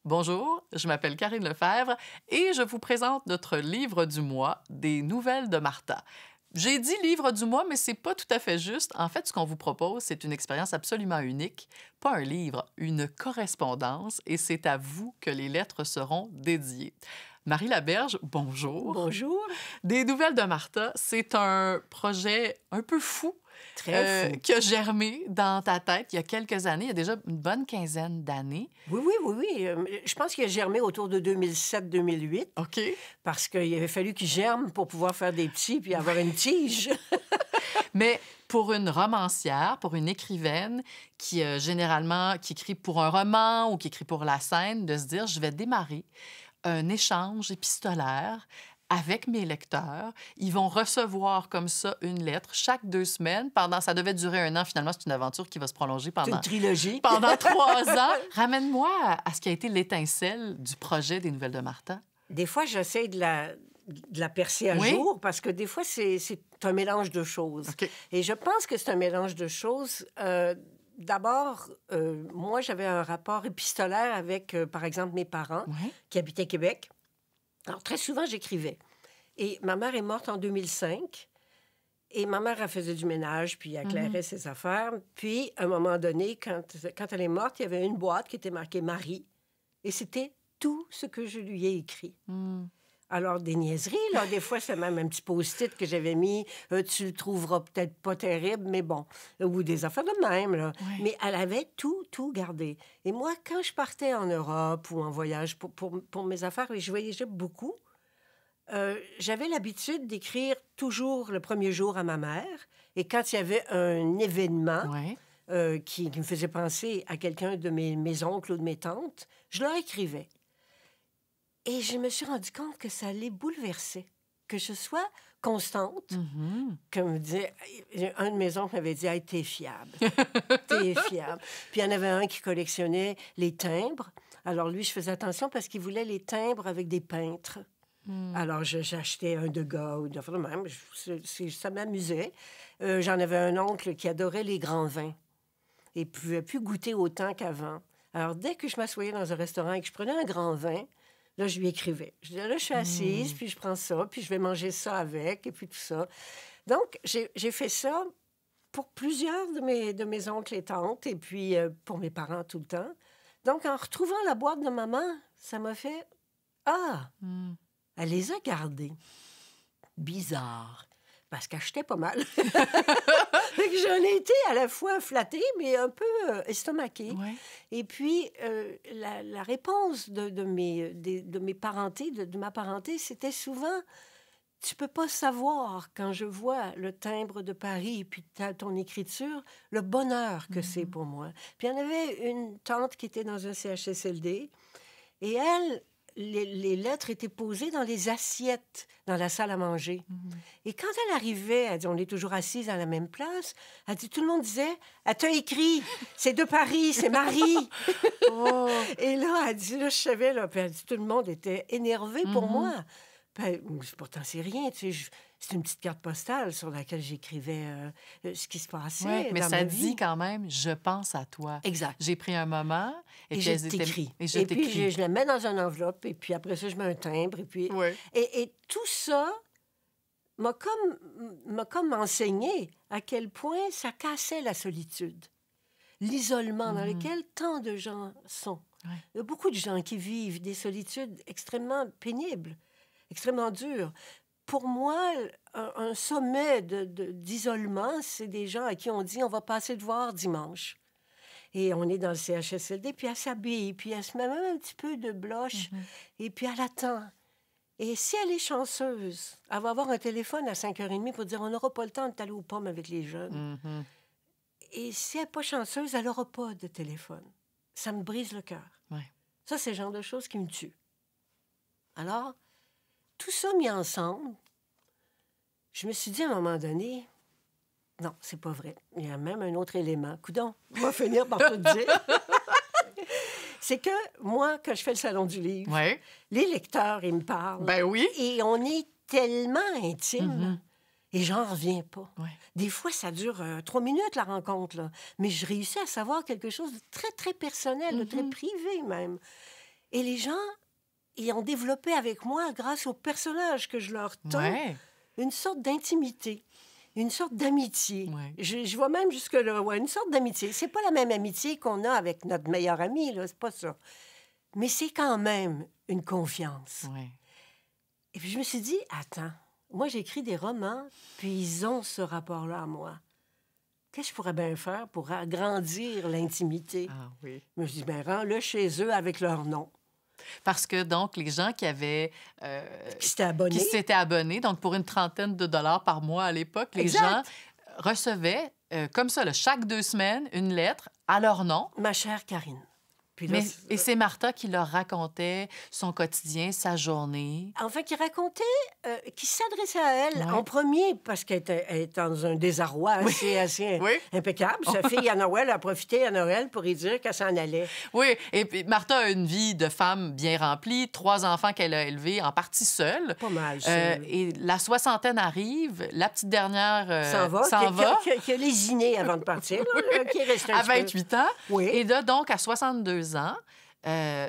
Bonjour, je m'appelle Karine Lefebvre et je vous présente notre livre du mois, des nouvelles de Martha. J'ai dit livre du mois, mais c'est pas tout à fait juste. En fait, ce qu'on vous propose, c'est une expérience absolument unique. Pas un livre, une correspondance, et c'est à vous que les lettres seront dédiées. Marie Laberge, bonjour. Bonjour. Des nouvelles de Martha, c'est un projet un peu fou. Très fou. Qui a germé dans ta tête il y a quelques années, il y a déjà une bonne quinzaine d'années. Oui. Je pense qu'il a germé autour de 2007-2008. OK. Parce qu'il avait fallu qu'il germe pour pouvoir faire des petits puis avoir une tige. Mais pour une romancière, pour une écrivaine qui, généralement, qui écrit pour un roman ou qui écrit pour la scène, de se dire, je vais démarrer un échange épistolaire avec mes lecteurs. Ils vont recevoir comme ça une lettre chaque 2 semaines. Ça devait durer 1 an. Finalement, c'est une aventure qui va se prolonger C'est une trilogie. pendant 3 ans. Ramène-moi à ce qui a été l'étincelle du projet des Nouvelles de Martha. Des fois, j'essaie de la percer à jour parce que des fois, c'est un mélange de choses. Okay. Et je pense que c'est un mélange de choses. D'abord, moi, j'avais un rapport épistolaire avec, par exemple, mes parents qui habitaient Québec. Alors, très souvent, j'écrivais. Et ma mère est morte en 2005. Et ma mère, elle faisait du ménage, puis elle éclairait ses affaires. Puis, à un moment donné, quand elle est morte, il y avait une boîte qui était marquée « Marie ». Et c'était tout ce que je lui ai écrit. Alors, des niaiseries, là. Des fois, c'est même un petit post-it que j'avais mis. Tu le trouveras peut-être pas terrible, mais bon. Ou des affaires de même, là. Oui. Mais elle avait tout gardé. Et moi, quand je partais en Europe ou en voyage pour mes affaires, et je voyageais beaucoup, j'avais l'habitude d'écrire toujours le premier jour à ma mère. Et quand il y avait un événement qui me faisait penser à quelqu'un de mes oncles ou de mes tantes, je leur écrivais. Et je me suis rendu compte que ça allait bouleverser. Que je sois constante, comme disait, un de mes oncles m'avait dit « Hey, t'es fiable. T'es fiable. » Puis il y en avait un qui collectionnait les timbres. Alors lui, je faisais attention parce qu'il voulait les timbres avec des peintres. Alors, j'achetais un Degas ou de même. Ça m'amusait. J'en avais un oncle qui adorait les grands vins et ne pouvait plus goûter autant qu'avant. Alors, dès que je m'assoyais dans un restaurant et que je prenais un grand vin, là, je lui écrivais. Je disais, là, je suis assise, puis je prends ça, puis je vais manger ça avec, et puis tout ça. Donc, j'ai fait ça pour plusieurs de mes oncles et tantes, et puis pour mes parents tout le temps. Donc, en retrouvant la boîte de maman, ça m'a fait « Ah! Elle les a gardés. » Bizarre. Parce qu'elle achetait pas mal. J'en ai été à la fois flattée, mais un peu estomaquée. Ouais. Et puis, la réponse de mes parentés, de ma parenté, c'était souvent « Tu peux pas savoir, quand je vois le timbre de Paris et puis ton écriture, le bonheur que c'est pour moi. » Puis il y en avait une tante qui était dans un CHSLD, et elle... Les lettres étaient posées dans les assiettes, dans la salle à manger. Et quand elle arrivait, elle dit, on est toujours assises à la même place, elle dit, tout le monde disait, elle t'a écrit, c'est de Paris, c'est Marie. Et là, elle dit, là, je savais, là, puis elle dit, tout le monde était énervé pour moi. Puis, pourtant, c'est rien, tu sais, c'est une petite carte postale sur laquelle j'écrivais ce qui se passait. Oui, mais dans ça ma dit vie. quand même, je pense à toi. Exact. J'ai pris un moment. Et je t'écris. Et puis, je la mets dans une enveloppe, et puis après ça, je mets un timbre, et puis... Et tout ça m'a comme enseigné à quel point ça cassait la solitude, l'isolement dans lequel tant de gens sont. Il y a beaucoup de gens qui vivent des solitudes extrêmement pénibles, extrêmement dures. Pour moi, un sommet d'isolement, c'est des gens à qui on dit « on va passer te voir dimanche ». Et on est dans le CHSLD, puis elle s'habille, puis elle se met même un petit peu de blush, et puis elle attend. Et si elle est chanceuse, elle va avoir un téléphone à 5h30 pour dire « on n'aura pas le temps d'aller aux pommes avec les jeunes ». Et si elle n'est pas chanceuse, elle n'aura pas de téléphone. Ça me brise le cœur. Ça, c'est le genre de choses qui me tuent. Alors, tout ça mis ensemble, je me suis dit à un moment donné, non, c'est pas vrai. Il y a même un autre élément. Coudonc, on va finir par tout dire. C'est que moi, quand je fais le salon du livre, les lecteurs, ils me parlent. Ben oui. Et on est tellement intimes. Et j'en reviens pas. Des fois, ça dure 3 minutes, la rencontre, là. Mais je réussis à savoir quelque chose de très, très personnel, de très privé même. Et les gens, ils ont développé avec moi, grâce au personnage que je leur donne, Ouais. une sorte d'intimité, une sorte d'amitié. Ouais. Je vois même jusque-là, ouais, une sorte d'amitié. C'est pas la même amitié qu'on a avec notre meilleur ami, là, c'est pas ça. Mais c'est quand même une confiance. Ouais. Et puis je me suis dit, attends, moi j'écris des romans, puis ils ont ce rapport-là à moi. Qu'est-ce que je pourrais bien faire pour agrandir l'intimité? Ah oui. Je me suis dit, ben rends-le chez eux avec leur nom. Parce que, donc, les gens qui avaient... Qui s'étaient abonnés. qui s'étaient abonnés, donc pour une trentaine de dollars par mois à l'époque, les Exact. gens recevaient, comme ça, là, chaque 2 semaines, une lettre à leur nom. Ma chère Karine. Puis là, Et c'est Martha qui leur racontait son quotidien, sa journée. en fait, qui racontait, qui s'adressait à elle Ouais. en premier, parce qu'elle était dans un désarroi assez Oui. impeccable. Sa fille, à Noël, a profité à Noël pour lui dire qu'elle s'en allait. Oui, et puis Martha a une vie de femme bien remplie, 3 enfants qu'elle a élevés en partie seule. Pas mal, ça. Et la soixantaine arrive, la petite dernière s'en va. Qui a lésiné avant de partir, là, qui est resté un à petit peu. 28 ans. Oui. Et là, donc, à 62 ans,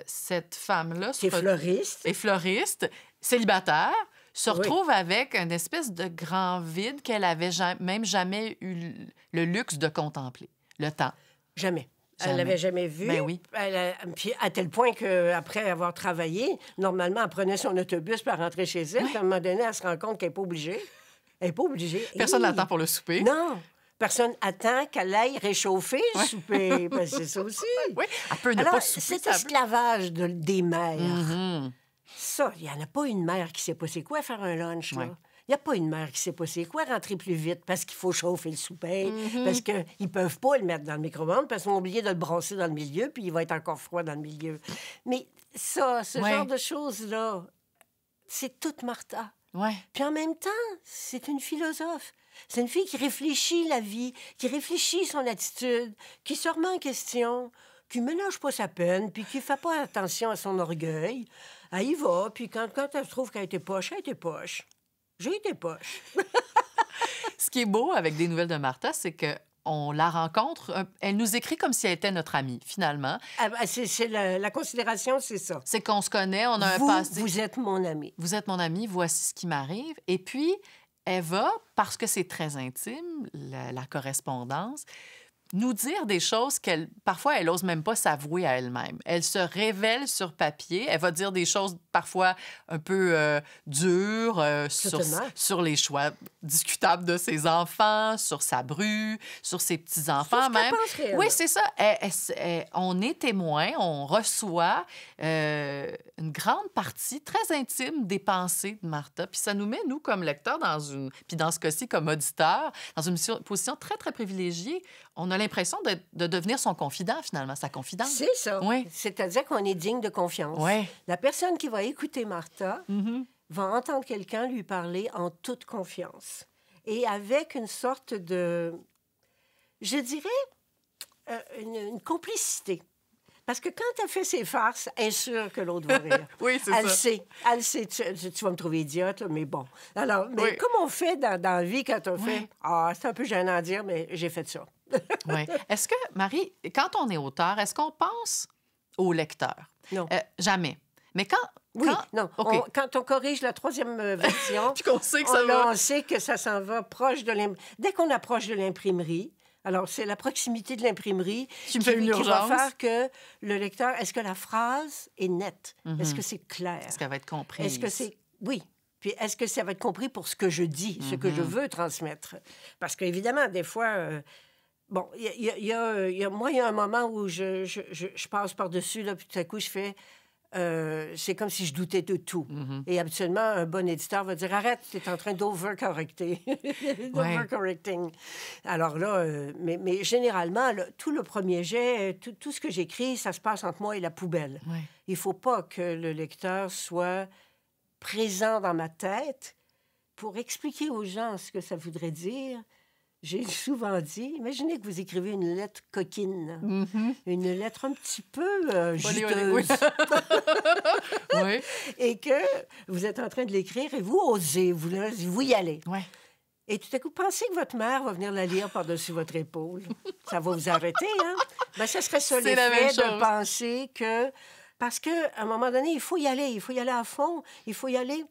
cette femme-là Qui est fleuriste. est fleuriste, célibataire, se Oui. retrouve avec une espèce de grand vide qu'elle avait même jamais eu le luxe de contempler. Le temps. Jamais. Elle Jamais. l'avait jamais vu. Ben oui. Puis à tel point qu'après avoir travaillé, normalement, elle prenait son autobus pour rentrer chez elle. Puis à un moment donné, elle se rend compte qu'elle n'est pas obligée. Elle n'est pas obligée. Personne Hey! n'attend pour le souper. Non. Personne attend qu'elle aille réchauffer le souper. Ben, c'est ça aussi. Oui, elle peut ne Alors, pas souper. cet ça veut. esclavage des mères, Mhm. ça, il n'y en a pas une mère qui sait pas c'est quoi faire un lunch, là. Ouais. Il n'y a pas une mère qui sait pas c'est quoi rentrer plus vite parce qu'il faut chauffer le souper, Mm-hmm. parce qu'ils ne peuvent pas le mettre dans le micro-ondes, parce qu'ils ont oublié de le brasser dans le milieu, puis il va être encore froid dans le milieu. Mais ça, ce Ouais. genre de choses-là, c'est toute Martha. Ouais. Puis en même temps, c'est une philosophe. C'est une fille qui réfléchit la vie, qui réfléchit son attitude, qui se remet en question, qui ménage pas sa peine, puis qui fait pas attention à son orgueil. Elle y va, puis quand elle trouve qu'elle était poche, elle était poche. J'ai été poche. Ce qui est beau avec des nouvelles de Martha, c'est que on la rencontre, elle nous écrit comme si elle était notre amie, finalement. Ah, ben, c'est la considération, c'est ça. C'est qu'on se connaît, on a Vous, un passé. vous êtes mon ami. Vous êtes mon amie, voici ce qui m'arrive. Et puis, elle va, parce que c'est très intime, la correspondance, nous dire des choses qu'elle, parfois, elle n'ose même pas s'avouer à elle-même. Elle se révèle sur papier. Elle va dire des choses parfois un peu dures Certainement. sur les choix discutables de ses enfants, sur sa bru, sur ses petits-enfants Sur ce qu'elle même. pense réellement. Oui, c'est ça. On est témoin, on reçoit une grande partie très intime des pensées de Martha. Puis ça nous met, nous, comme lecteurs, puis dans ce cas-ci, comme auditeurs, dans une position très, très privilégiée. On a l'impression de devenir son confident, finalement, sa confidente. C'est ça. Oui. C'est-à-dire qu'on est digne de confiance. Oui. La personne qui va écouter Martha Mm-hmm. va entendre quelqu'un lui parler en toute confiance et avec une sorte de, je dirais, une complicité. Parce que quand elle fait ses farces, elle est sûre que l'autre va rire. Oui, c'est Elle ça. sait. Elle sait. Tu vas me trouver idiote, là, mais bon. Alors, mais Oui. comme on fait dans la vie quand on fait... Ah, c'est un peu gênant à dire, mais j'ai fait ça. Oui. Est-ce que, Marie, quand on est auteur, est-ce qu'on pense au lecteur? Non. Jamais. Mais quand... Oui, quand... non. OK. Quand on corrige la troisième version, Puis qu'on sait que ça va... on sait que ça s'en va proche de l'imprimerie. Dès qu'on approche de l'imprimerie, alors c'est la proximité de l'imprimerie Qui me fait une qui va urgence. faire que le lecteur, est-ce que la phrase est nette? Est-ce que c'est clair? Est-ce qu'elle va être comprise? Est-ce que c'est... Oui. Puis est-ce que ça va être compris pour ce que je dis, ce que je Mm-hmm. veux transmettre? Parce qu'évidemment, des fois... bon, il y a un moment où je passe par-dessus, là, puis tout à coup, je fais... c'est comme si je doutais de tout. Mm-hmm. Et habituellement, un bon éditeur va dire « Arrête, tu es en train d'overcorrecter. » D'overcorrecting. Alors là, mais généralement, tout le premier jet, tout ce que j'écris, ça se passe entre moi et la poubelle. Oui. Il ne faut pas que le lecteur soit présent dans ma tête pour expliquer aux gens ce que ça voudrait dire. J'ai souvent dit, imaginez que vous écrivez une lettre coquine, une lettre un petit peu juteuse, Oui. et que vous êtes en train de l'écrire et vous osez, vous y allez. Oui. Et tout à coup, pensez que votre mère va venir la lire par-dessus votre épaule. Ça va vous arrêter, hein? Ben, ça serait ça C'est la même l'effet de chose. penser que Parce qu'à un moment donné, il faut y aller à fond, il faut y aller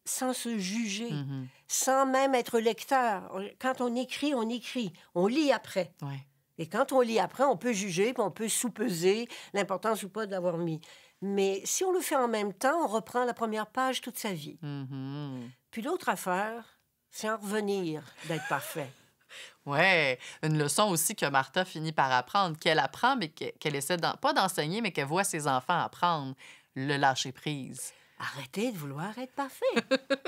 sans se juger, sans même être lecteur. Quand on écrit, on lit après. Ouais. Et quand on lit après, on peut juger, puis on peut sous-peser l'importance ou pas de l'avoir mis. Mais si on le fait en même temps, on reprend la première page toute sa vie. Puis l'autre affaire, c'est en revenir d'être parfait. Oui, une leçon aussi que Martha finit par apprendre, qu'elle apprend, mais qu'elle essaie pas d'enseigner, mais qu'elle voit ses enfants apprendre, le lâcher-prise. Arrêtez de vouloir être parfait.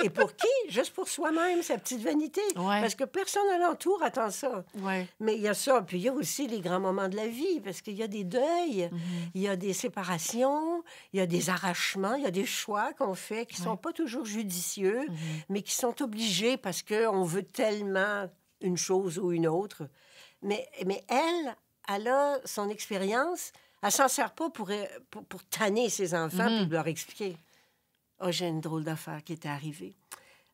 Et pour qui? Juste pour soi-même, sa petite vanité. Ouais. Parce que personne alentour attend ça. Ouais. Mais il y a ça. Puis il y a aussi les grands moments de la vie, parce qu'il y a des deuils, il y a des séparations, il y a des arrachements, il y a des choix qu'on fait qui ne sont pas toujours judicieux, mais qui sont obligés parce qu'on veut tellement une chose ou une autre. Mais elle a son expérience. Elle s'en sert pas pour tanner ses enfants puis leur expliquer. Oh, j'ai une drôle d'affaire qui était arrivée.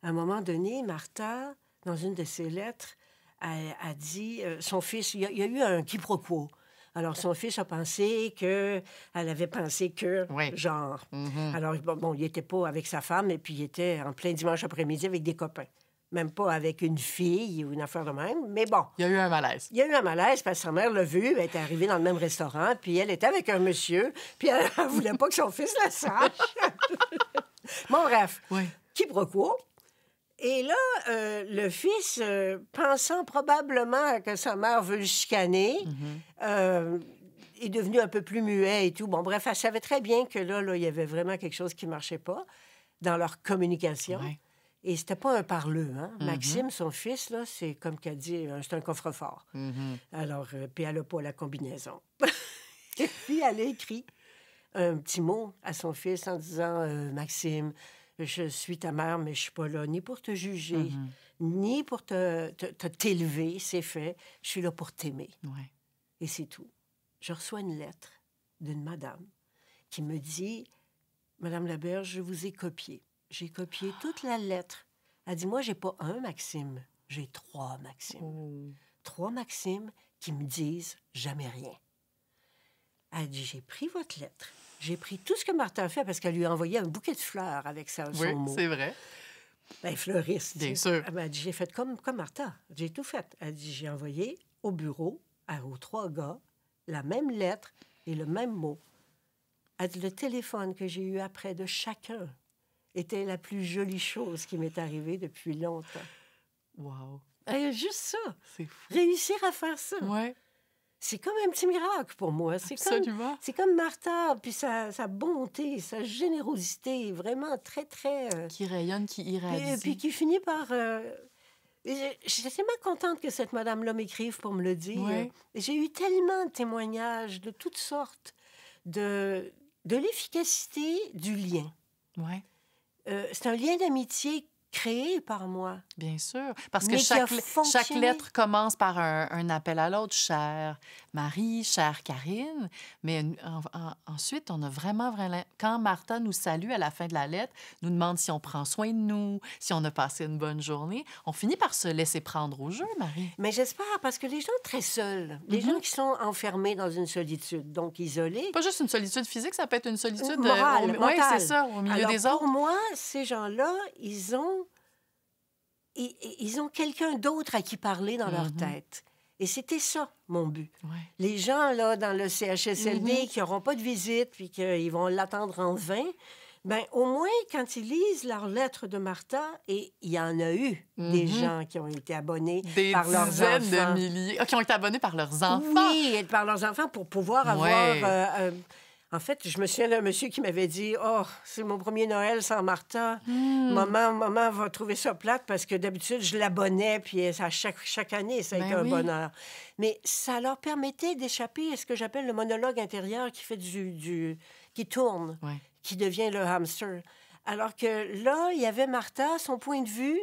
À un moment donné, Martha, dans une de ses lettres, a dit... son fils, il y a eu un quiproquo. Alors, son fils a pensé que... Elle avait pensé que... Genre. Alors, bon, il n'était pas avec sa femme, et puis il était en plein dimanche après-midi avec des copains. Même pas avec une fille ou une affaire de même, mais bon. Il y a eu un malaise. Il y a eu un malaise parce que sa mère l'a vu, elle était arrivée dans le même restaurant, puis elle était avec un monsieur, puis elle ne voulait pas que son fils la sache. Bon, bref, quiproquo. Et là, le fils, pensant probablement que sa mère veut le chicaner, est devenu un peu plus muet et tout. Bon, bref, elle savait très bien que là, il y avait vraiment quelque chose qui ne marchait pas dans leur communication. Ouais. Et c'était pas un parleux, hein? Maxime, son fils, là, c'est comme qu'elle dit, c'est un coffre-fort. Alors, puis elle n'a pas la combinaison. Et puis, elle a écrit un petit mot à son fils en disant, Maxime, je suis ta mère, mais je suis pas là ni pour te juger, ni pour t'élever, c'est fait. Je suis là pour t'aimer. Ouais. Et c'est tout. Je reçois une lettre d'une madame qui me dit, Madame Laberge, je vous ai copié. J'ai copié toute la lettre. Elle dit, moi, j'ai pas un Maxime, j'ai 3 Maximes. 3 Maximes qui me disent jamais rien. Elle dit, j'ai pris votre lettre, j'ai pris tout ce que Martha a fait parce qu'elle lui a envoyé un bouquet de fleurs avec ça, son mot. Oui, c'est vrai. Ben, fleuriste. Bien sûr. Elle m'a dit, j'ai fait comme Martha, j'ai tout fait. Elle dit, j'ai envoyé au bureau, aux 3 gars, la même lettre et le même mot. Elle dit, le téléphone que j'ai eu après de chacun était la plus jolie chose qui m'est arrivée depuis longtemps. Wow. Juste ça. C'est fou. Réussir à faire ça. Ouais. C'est comme un petit miracle pour moi. Absolument. C'est comme Martha, puis sa bonté, sa générosité, vraiment très, très... Qui rayonne, qui irradie. Puis qui finit par... J'étais tellement contente que cette madame-là m'écrive pour me le dire. Ouais. J'ai eu tellement de témoignages de toutes sortes, de l'efficacité du lien. Oui. C'est un lien d'amitié créé par moi. Bien sûr. Parce que chaque lettre commence par un appel à l'autre. Chère Marie, chère Karine. Mais ensuite, on a vraiment... Quand Martha nous salue à la fin de la lettre, nous demande si on prend soin de nous, si on a passé une bonne journée, on finit par se laisser prendre au jeu, Marie. Mais j'espère, parce que les gens très seuls, les gens qui sont enfermés dans une solitude, donc isolés... Pas juste une solitude physique, ça peut être une solitude morale, oui, c'est ça, au milieu des autres. Pour moi, ces gens-là, ils ont quelqu'un d'autre à qui parler dans leur tête. Et c'était ça, mon but. Ouais. Les gens, là, dans le CHSLD, qui n'auront pas de visite, puis qu'ils vont l'attendre en vain, bien, au moins, quand ils lisent leur lettre de Martha, et il y en a eu des gens qui ont été abonnés par leurs enfants. Des dizaines de milliers. Qui ont été abonnés par leurs enfants. Oui, et par leurs enfants pour pouvoir avoir... En fait, je me souviens d'un monsieur qui m'avait dit « Oh, c'est mon premier Noël sans Martha. Maman va trouver ça plate parce que d'habitude, je l'abonnais, puis chaque année, ça a été un bonheur. » Mais ça leur permettait d'échapper à ce que j'appelle le monologue intérieur qui fait qui tourne, qui devient le hamster. Alors que là, il y avait Martha, son point de vue,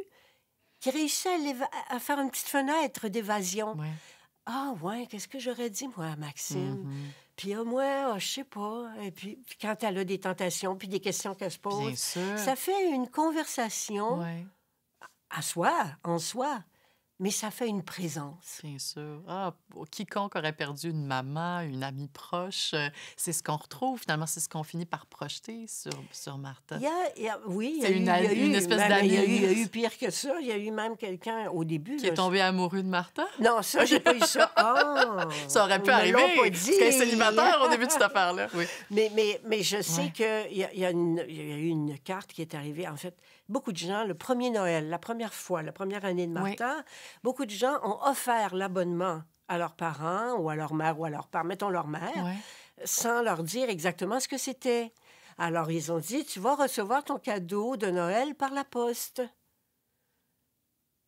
qui réussissait à faire une petite fenêtre d'évasion. Ouais. Ah ouais, qu'est-ce que j'aurais dit, moi, à Maxime? Puis moi, je sais pas. Et puis quand elle a des tentations, puis des questions qu'elle se pose, ça fait une conversation en soi, mais ça fait une présence. Bien sûr. Ah, quiconque aurait perdu une maman, une amie proche, c'est ce qu'on retrouve finalement, c'est ce qu'on finit par projeter sur Martha. Oui, C'est une espèce il y a d'amie eu pire que ça. Il y a eu même quelqu'un au début. qui est tombé amoureux de Martha. Non, ça, j'ai pas eu ça. Ah, Ça aurait pu ils me arriver. l'ont pas dit. Parce qu'elle est célibataire au début de cette affaire-là. Oui. Mais je sais Ouais. qu'il y a eu une carte qui est arrivée. En fait, beaucoup de gens, le premier Noël, la première fois, la première année de Martha, beaucoup de gens ont offert l'abonnement à leurs parents ou à leur mère ou à leur père, mettons leur mère, Ouais. sans leur dire exactement ce que c'était. Alors, ils ont dit, tu vas recevoir ton cadeau de Noël par la poste.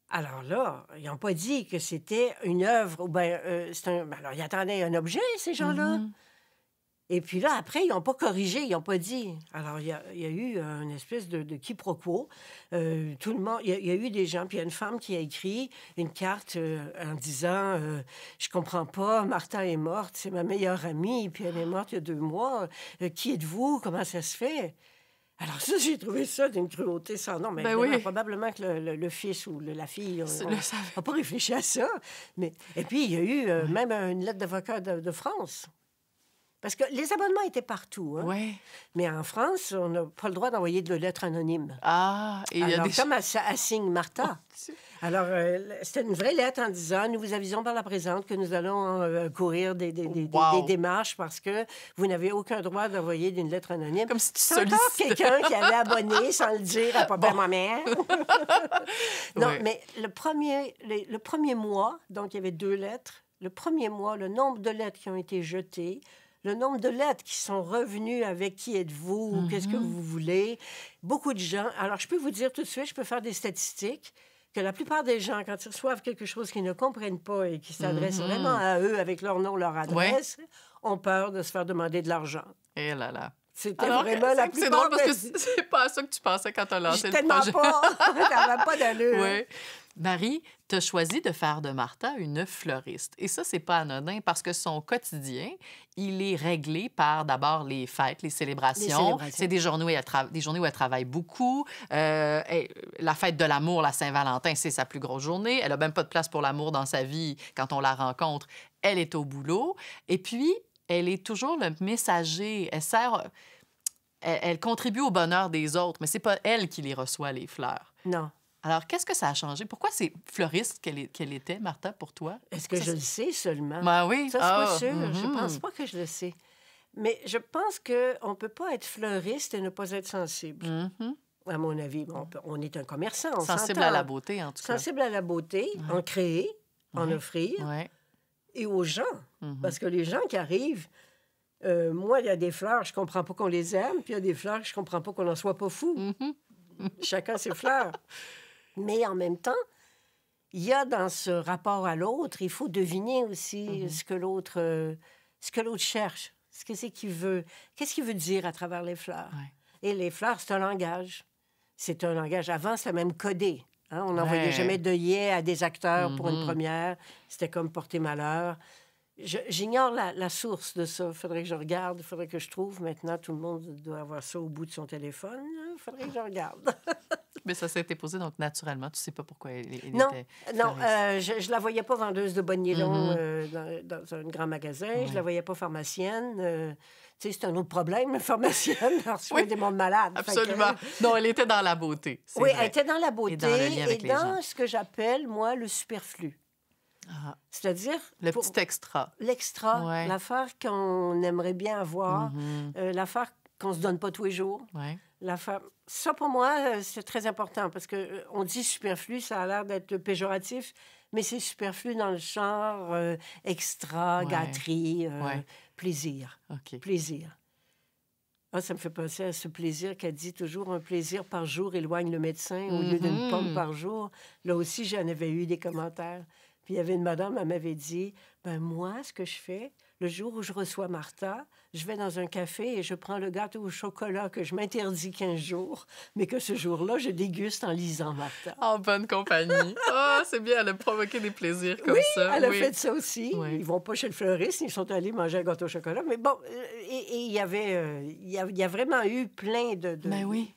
Alors là, ils n'ont pas dit que c'était une œuvre. Ou alors, ils attendaient un objet, ces gens-là. Mhm. Et puis là, après, ils n'ont pas corrigé, ils n'ont pas dit. Alors, il y a eu une espèce de quiproquo. Tout le monde, il y a eu des gens, puis il y a une femme qui a écrit une carte en disant je comprends pas, Martha est morte, c'est ma meilleure amie, puis elle est morte il y a 2 mois. Qui êtes-vous? Comment ça se fait? Alors ça, j'ai trouvé ça d'une cruauté sans nom. Mais Ben évidemment, oui. probablement que le fils ou la fille Le savait. n'a pas réfléchi à ça. Et puis, il y a eu même une lettre d'avocat de France. Parce que les abonnements étaient partout. Hein? Ouais. Mais en France, on n'a pas le droit d'envoyer de lettres anonymes. Ah, et il y a Alors, des comme elle signe Martha. Oh, Alors, c'était une vraie lettre en disant « Nous vous avisons par la présente que nous allons courir des Wow. démarches parce que vous n'avez aucun droit d'envoyer une lettre anonyme. » Comme si tu C'est encore sollicitais. quelqu'un qui avait abonné sans le dire à papa et ma-mère. Non, Ouais. mais le premier mois, donc il y avait 2 lettres, le premier mois, le nombre de lettres qui ont été jetées, le nombre de lettres qui sont revenues avec qui êtes-vous, qu'est-ce que vous voulez, beaucoup de gens. Alors, je peux vous dire tout de suite, je peux faire des statistiques, que la plupart des gens, quand ils reçoivent quelque chose qu'ils ne comprennent pas et qui s'adresse vraiment à eux avec leur nom, leur adresse, ont peur de se faire demander de l'argent. Et là là. C'était Alors, vraiment la c'est plupart drôle parce que des- c'est pas à ça que tu pensais quand tu as lancé J'ai le tellement projet. pas. Ça n'avait pas d'allure. Oui. Marie, tu as choisi de faire de Martha une fleuriste. Et ça, c'est pas anodin parce que son quotidien, il est réglé par d'abord les fêtes, les célébrations. C'est des journées où elle travaille beaucoup. La fête de l'amour, la Saint-Valentin, c'est sa plus grosse journée. Elle a même pas de place pour l'amour dans sa vie quand on la rencontre. Elle est au boulot. Et puis, elle est toujours le messager. Elle sert... Elle contribue au bonheur des autres, mais c'est pas elle qui les reçoit, les fleurs. Non. Alors, qu'est-ce que ça a changé? Pourquoi c'est fleuriste qu'elle était, Martha, pour toi? Est-ce que je le sais seulement? Ben oui. Ça, c'est pas sûr. Mhm. Je pense pas que je le sais. Mais je pense qu'on ne peut pas être fleuriste et ne pas être sensible, Mhm. à mon avis. Bon, on est un commerçant, on Sensible s'entend. à la beauté, en tout cas. Sensible à la beauté, en créer, en Ouais. offrir, Oui. et aux gens. Mhm. Parce que les gens qui arrivent, moi, il y a des fleurs, je comprends pas qu'on les aime, puis il y a des fleurs, je comprends pas qu'on n'en soit pas fou. Mhm. Chacun ses fleurs. Mais en même temps, il y a dans ce rapport à l'autre, il faut deviner aussi ce que l'autre cherche, ce que c'est qu'il veut, qu'est-ce qu'il veut dire à travers les fleurs. Ouais. Et les fleurs, c'est un langage. C'est un langage. Avant, c'était même codé. Hein? On n'envoyait Ouais. jamais d'œillets à des acteurs pour une première. C'était comme porter malheur. J'ignore la source de ça. Il faudrait que je regarde, il faudrait que je trouve. Maintenant, tout le monde doit avoir ça au bout de son téléphone. Il faudrait que je regarde. Mais ça s'est été posé, donc naturellement, tu sais pas pourquoi elle Non, était non, fleuriste. je la voyais pas vendeuse de bonnets longs dans un grand magasin. Je la voyais pas pharmacienne. Tu sais, c'est un autre problème, la pharmacienne. Elle reçoit des mondes malades. Fait que- Absolument. Non, elle était dans la beauté. C'est oui, vrai. elle était dans la beauté Et dans le lien avec et les dans gens. ce que j'appelle, moi, le superflu. Ah, C'est-à-dire le pour petit extra. l'extra, Ouais. l'affaire qu'on aimerait bien avoir, Mhm. l'affaire qu'on se donne pas tous les jours. Ouais. L'affaire... Ça, pour moi, c'est très important parce que on dit superflu, ça a l'air d'être péjoratif, mais c'est superflu dans le genre extra, Ouais. gâterie, Ouais. plaisir. OK. Plaisir. Ah, ça me fait penser à ce plaisir qu'elle dit toujours, un plaisir par jour éloigne le médecin au lieu d'une pomme par jour. Là aussi, j'en avais eu des commentaires. Puis il y avait une madame, elle m'avait dit, ben moi, ce que je fais, le jour où je reçois Martha, je vais dans un café et je prends le gâteau au chocolat que je m'interdis 15 jours, mais que ce jour-là, je déguste en lisant Martha. En bonne compagnie. Ah, c'est bien, elle a provoqué des plaisirs comme ça. Elle a Oui. fait ça aussi. Oui. Ils vont pas chez le fleuriste, ils sont allés manger un gâteau au chocolat. Mais bon, et il y avait, il y a vraiment eu plein Ben oui.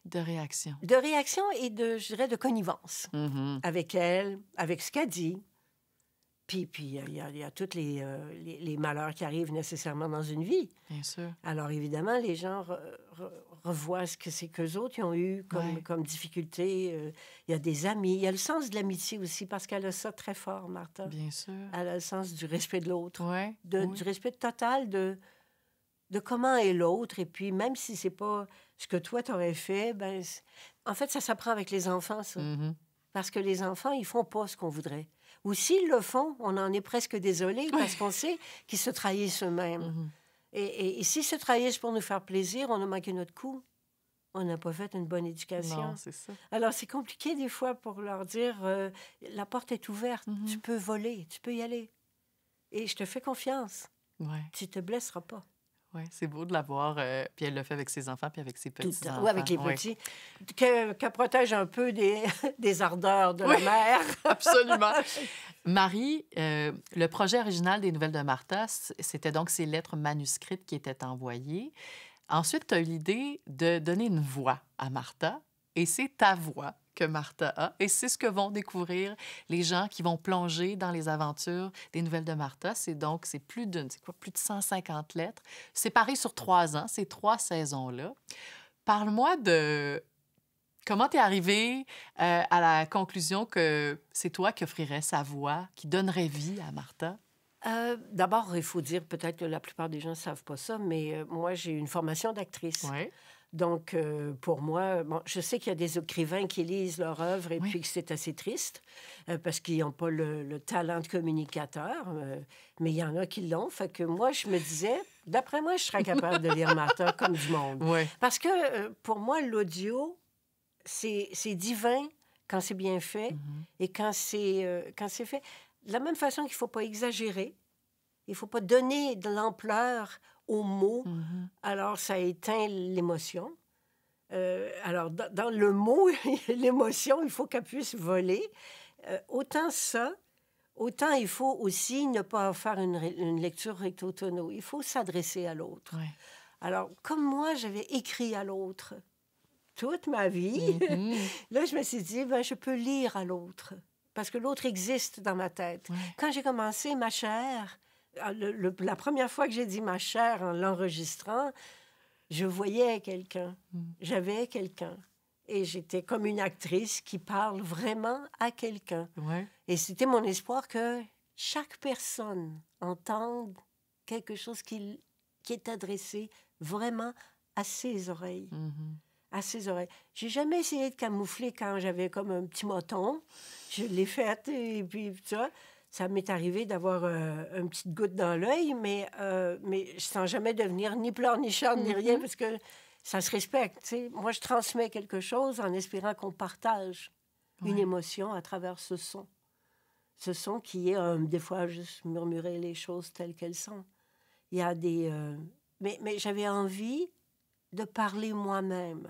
De réaction. De réaction et je dirais, de connivence Mhm. avec elle, avec ce qu'elle dit. Puis il y a tous les malheurs qui arrivent nécessairement dans une vie. Bien sûr. Alors, évidemment, les gens revoient ce que c'est qu'eux autres ils ont eu Ouais. comme difficulté. Il y a des amis. Il y a le sens de l'amitié aussi, parce qu'elle a ça très fort, Martha. Bien sûr. Elle a le sens du respect de l'autre, Ouais. du respect total de comment est l'autre. Et puis, même si c'est pas ce que toi, t'aurais fait, ben, en fait, ça s'apprend avec les enfants, ça. Mhm. Parce que les enfants, ils font pas ce qu'on voudrait. Ou s'ils le font, on en est presque désolé parce qu'on sait qu'ils se trahissent eux-mêmes. Mhm. Et s'ils se trahissent pour nous faire plaisir, on a manqué notre coup. On n'a pas fait une bonne éducation. Non, c'est ça. Alors, c'est compliqué des fois pour leur dire la porte est ouverte, Mhm. tu peux voler, tu peux y aller. Et je te fais confiance, Ouais. tu te blesseras pas. Ouais, c'est beau de l'avoir. Puis elle le fait avec ses enfants puis avec ses Tout le petits-enfants. temps. Ou avec les Ouais. petits, qu'elle protège un peu des ardeurs de la mère. Absolument. Marie, le projet original des Nouvelles de Martha, c'était donc ces lettres manuscrites qui étaient envoyées. Ensuite, tu as eu l'idée de donner une voix à Martha, et c'est ta voix que Martha a, et c'est ce que vont découvrir les gens qui vont plonger dans les aventures des Nouvelles de Martha. C'est plus de 150 lettres, séparées sur 3 ans, ces 3 saisons-là. Parle-moi de comment tu es arrivée à la conclusion que c'est toi qui offrirais sa voix, qui donnerait vie à Martha. D'abord, il faut dire, peut-être que la plupart des gens ne savent pas ça, mais moi, j'ai une formation d'actrice. Oui. Donc, pour moi, bon, je sais qu'il y a des écrivains qui lisent leur œuvre et Oui. puis que c'est assez triste parce qu'ils n'ont pas le talent de communicateur, mais il y en a qui l'ont. Fait que moi, je me disais, d'après moi, je serais capable de lire Martha comme du monde. Oui. Parce que pour moi, l'audio, c'est divin quand c'est bien fait et quand c'est fait. De la même façon qu'il ne faut pas exagérer, il ne faut pas donner de l'ampleur aux mots, alors ça éteint l'émotion. Alors, dans le mot, l'émotion, il faut qu'elle puisse voler. Autant ça, autant il faut aussi ne pas faire une lecture recto tono. Il faut s'adresser à l'autre. Oui. Alors, comme moi, j'avais écrit à l'autre toute ma vie, là, je me suis dit, ben, je peux lire à l'autre, parce que l'autre existe dans ma tête. Ouais. Quand j'ai commencé ma chère, la première fois que j'ai dit ma chère en l'enregistrant, je voyais quelqu'un, j'avais quelqu'un. Et j'étais comme une actrice qui parle vraiment à quelqu'un. Ouais. Et c'était mon espoir que chaque personne entende quelque chose qui est adressé vraiment à ses oreilles. À ses oreilles. J'ai jamais essayé de camoufler quand j'avais comme un petit moton. Je l'ai fait et puis ça. Ça m'est arrivé d'avoir une petite goutte dans l'œil, mais sans jamais devenir ni pleure, ni chante, ni rien, parce que ça se respecte. T'sais. Moi, je transmets quelque chose en espérant qu'on partage une émotion à travers ce son. Ce son qui est, des fois, juste murmurer les choses telles qu'elles sont. Il y a des... mais j'avais envie de parler moi-même.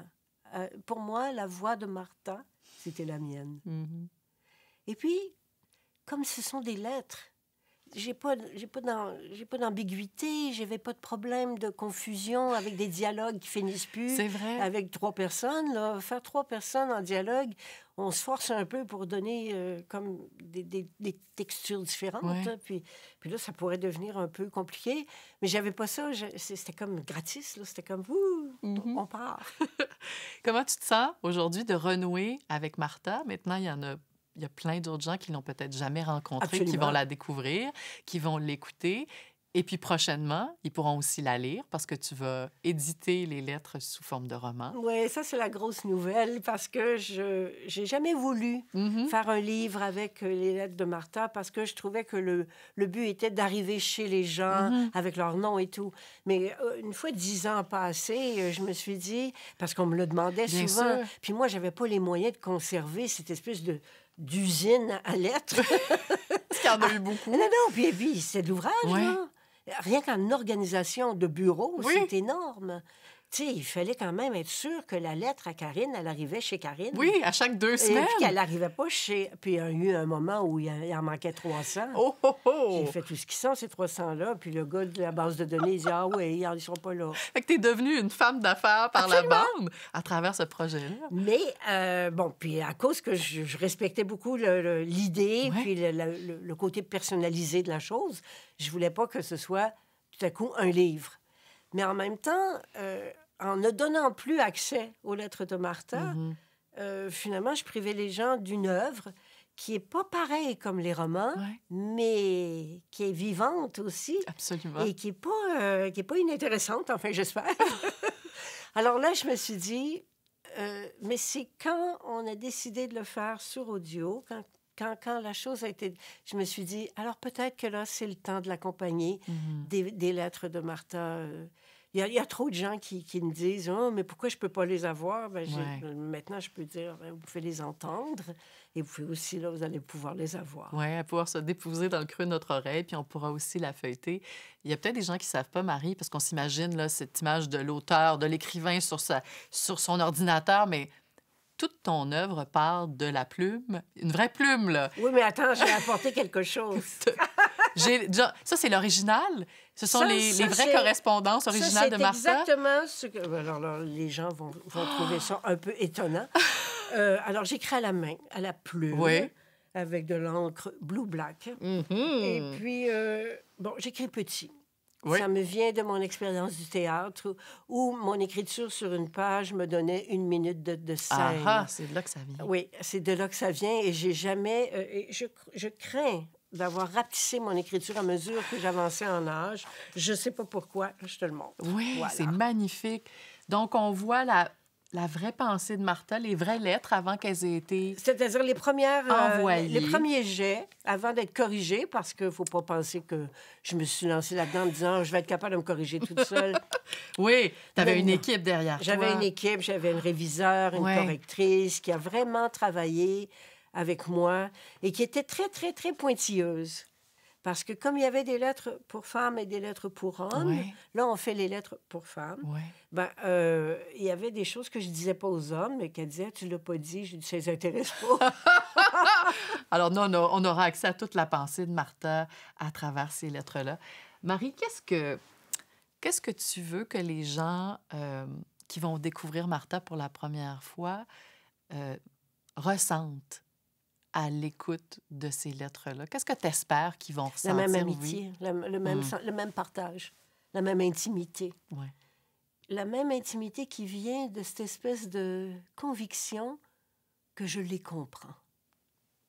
Pour moi, la voix de Martha, c'était la mienne. Et puis, comme ce sont des lettres, j'ai pas d'ambiguïté, j'avais pas de problème de confusion avec des dialogues qui finissent plus. C'est vrai. Avec 3 personnes, là, faire 3 personnes en dialogue, on se force un peu pour donner comme des textures différentes. Ouais. Là, puis là, ça pourrait devenir un peu compliqué. Mais j'avais pas ça. C'était comme gratis. Là, c'était comme, on part. Comment tu te sens aujourd'hui de renouer avec Martha? Maintenant, il y a plein d'autres gens qui l'ont peut-être jamais rencontrée, qui vont la découvrir, qui vont l'écouter. Et puis prochainement, ils pourront aussi la lire parce que tu vas éditer les lettres sous forme de roman. Oui, ça, c'est la grosse nouvelle parce que je n'ai jamais voulu faire un livre avec les lettres de Martha parce que je trouvais que le but était d'arriver chez les gens avec leur nom et tout. Mais une fois 10 ans passés, je me suis dit, parce qu'on me le demandait Bien souvent, sûr. puis moi, j'avais pas les moyens de conserver cette espèce d'usine à lettres. Parce qu'il y en a eu beaucoup. Non, puis c'est de l'ouvrage, Ouais. là. Rien qu'en organisation de bureau, c'est énorme. Tu sais, il fallait quand même être sûr que la lettre à Karine, elle arrivait chez Karine. Oui, à chaque 2 Et semaines. puis qu'elle n'arrivait pas chez... Puis il y a eu un moment où il en manquait 300. Oh, oh, oh! J'ai fait tout ce qu'ils sont, ces 300-là. Puis le gars de la base de données, il dit « Ah oui, ils ne sont pas là. » Fait que t'es devenue une femme d'affaires par Absolument. la bande à travers ce projet-là. Mais, bon, puis à cause que je respectais beaucoup l'idée, Ouais. puis le côté personnalisé de la chose, je voulais pas que ce soit tout à coup un livre. Mais en même temps, en ne donnant plus accès aux lettres de Martha, finalement, je privais les gens d'une œuvre qui est pas pareille comme les romans, Ouais. mais qui est vivante aussi Absolument. et qui est pas inintéressante, enfin, j'espère. Alors là, je me suis dit, mais c'est quand on a décidé de le faire sur audio, quand la chose a été... Je me suis dit, alors peut-être que là, c'est le temps de l'accompagner des lettres de Martha. Il y a trop de gens qui me disent, « Oh, mais pourquoi je ne peux pas les avoir? » Ben, Ouais. maintenant, je peux dire, ben, vous pouvez les entendre et vous pouvez aussi, là, vous allez pouvoir les avoir. Oui, à pouvoir se déposer dans le creux de notre oreille, puis on pourra aussi la feuilleter. Il y a peut-être des gens qui ne savent pas, Marie, parce qu'on s'imagine là, cette image de l'auteur, de l'écrivain sur son ordinateur, mais toute ton œuvre part de la plume, une vraie plume, là. Oui, mais attends, j'ai apporté quelque chose. Ça, c'est l'original? Ce sont Ça, les vraies c'est- correspondances originales de c'est Martha? exactement ce que... Alors là, les gens vont trouver ça un peu étonnant. Alors, j'écris à la main, à la plume, Oui. avec de l'encre blue-black. Et puis, bon, j'écris petit. Oui. Ça me vient de mon expérience du théâtre où mon écriture sur une page me donnait 1 minute de scène. Ah, c'est de là que ça vient. Oui, c'est de là que ça vient et j'ai jamais... et je crains d'avoir rapetissé mon écriture à mesure que j'avançais en âge. Je sais pas pourquoi, je te le montre. Oui, Voilà. c'est magnifique. Donc, on voit la vraie pensée de Martha, les vraies lettres avant qu'elles aient été... C'est-à-dire les premières... Envoyées. les premiers jets, avant d'être corrigés, parce qu'il ne faut pas penser que je me suis lancée là-dedans en me disant « Je vais être capable de me corriger toute seule. » Oui, tu avais Mais une non. équipe derrière J'avais toi. une équipe, j'avais une réviseur, une Ouais. correctrice qui a vraiment travaillé avec moi et qui était très, très, très pointilleuse. Parce que comme il y avait des lettres pour femmes et des lettres pour hommes, Ouais. là, on fait les lettres pour femmes. Oui. Ben, il y avait des choses que je disais pas aux hommes, mais qu'elle disait, tu l'as pas dit. Je dis, ça les intéresse pas. Alors, nous, on aura accès à toute la pensée de Martha à travers ces lettres-là. Marie, qu'est-ce que tu veux que les gens qui vont découvrir Martha pour la première fois ressentent à l'écoute de ces lettres-là? Qu'est-ce que tu espères qu'ils vont La ressentir? même oui? amitié, le même partage, la même intimité. Ouais. La même intimité qui vient de cette espèce de conviction que je les comprends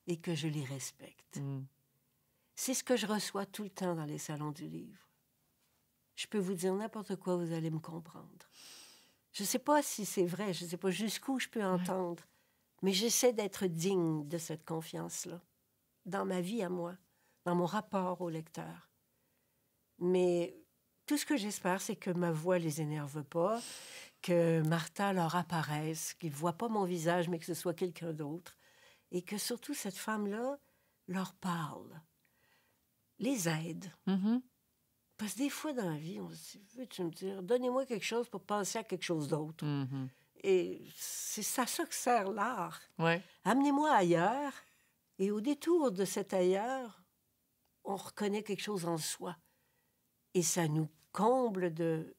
et que je les respecte. Mm. C'est ce que je reçois tout le temps dans les salons du livre. Je peux vous dire n'importe quoi, vous allez me comprendre. Je ne sais pas si c'est vrai, je ne sais pas jusqu'où je peux entendre, mais j'essaie d'être digne de cette confiance-là, dans ma vie à moi, dans mon rapport au lecteur. Mais tout ce que j'espère, c'est que ma voix les énerve pas, que Martha leur apparaisse, qu'ils ne voient pas mon visage, mais que ce soit quelqu'un d'autre, et que surtout cette femme-là leur parle, les aide. Mhm. Parce que des fois dans la vie, on se dit, veux-tu me dire, donnez-moi quelque chose pour penser à quelque chose d'autre. Mhm. Et c'est à ça que sert l'art. Ouais. Amenez-moi ailleurs, et au détour de cet ailleurs, on reconnaît quelque chose en soi. Et ça nous comble de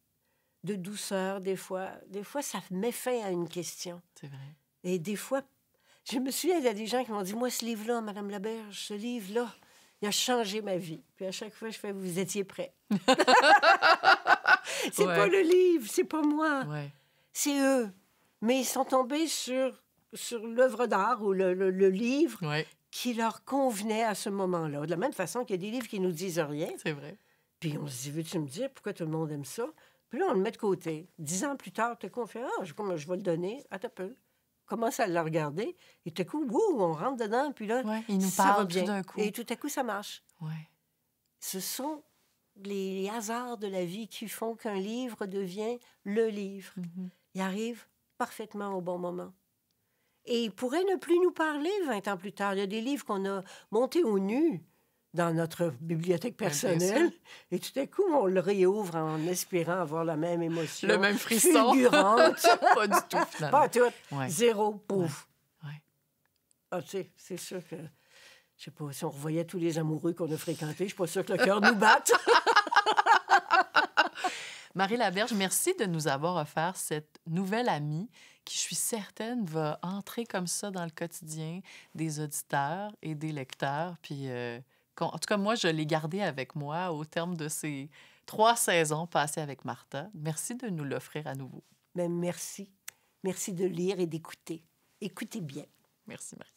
douceur, des fois. Des fois, ça met fin à une question. C'est vrai. Et des fois, je me souviens, il y a des gens qui m'ont dit, moi, ce livre-là, Madame Laberge, ce livre-là, il a changé ma vie. Puis à chaque fois, je fais, vous étiez prêts. C'est Ouais. pas le livre, c'est pas moi. Ouais. C'est eux. Mais ils sont tombés sur l'œuvre d'art ou le livre Ouais. qui leur convenait à ce moment-là. De la même façon qu'il y a des livres qui nous disent rien. C'est vrai. Puis on se dit, veux-tu me dire pourquoi tout le monde aime ça? Puis là, on le met de côté. 10 ans plus tard, tout à coup, on fait, je vais le donner. Attends un peu. Commence à le regarder. Et tout à coup, on rentre dedans. Puis là, Ouais, il nous ça va parle bien. tout d'un coup. Et tout à coup, ça marche. Ouais. Ce sont les hasards de la vie qui font qu'un livre devient le livre. Mhm. Il arrive parfaitement au bon moment. Et il pourrait ne plus nous parler 20 ans plus tard. Il y a des livres qu'on a montés au nu, dans notre bibliothèque bien personnelle. sûr. Et tout à coup, on le réouvre en espérant avoir la même émotion. Le même frisson. Fulgurante. Pas du tout, finalement. Pas tout. Ouais. Zéro, pouf. Ouais. Ah, tu sais, c'est sûr que... Je sais pas, si on revoyait tous les amoureux qu'on a fréquentés, je suis pas sûre que le cœur nous batte. Marie Laberge, merci de nous avoir offert cette nouvelle amie qui, je suis certaine, va entrer comme ça dans le quotidien des auditeurs et des lecteurs. Puis, en tout cas, moi, je l'ai gardée avec moi au terme de ces 3 saisons passées avec Martha. Merci de nous l'offrir à nouveau. Mais merci. Merci de lire et d'écouter. Écoutez bien. Merci, Marie.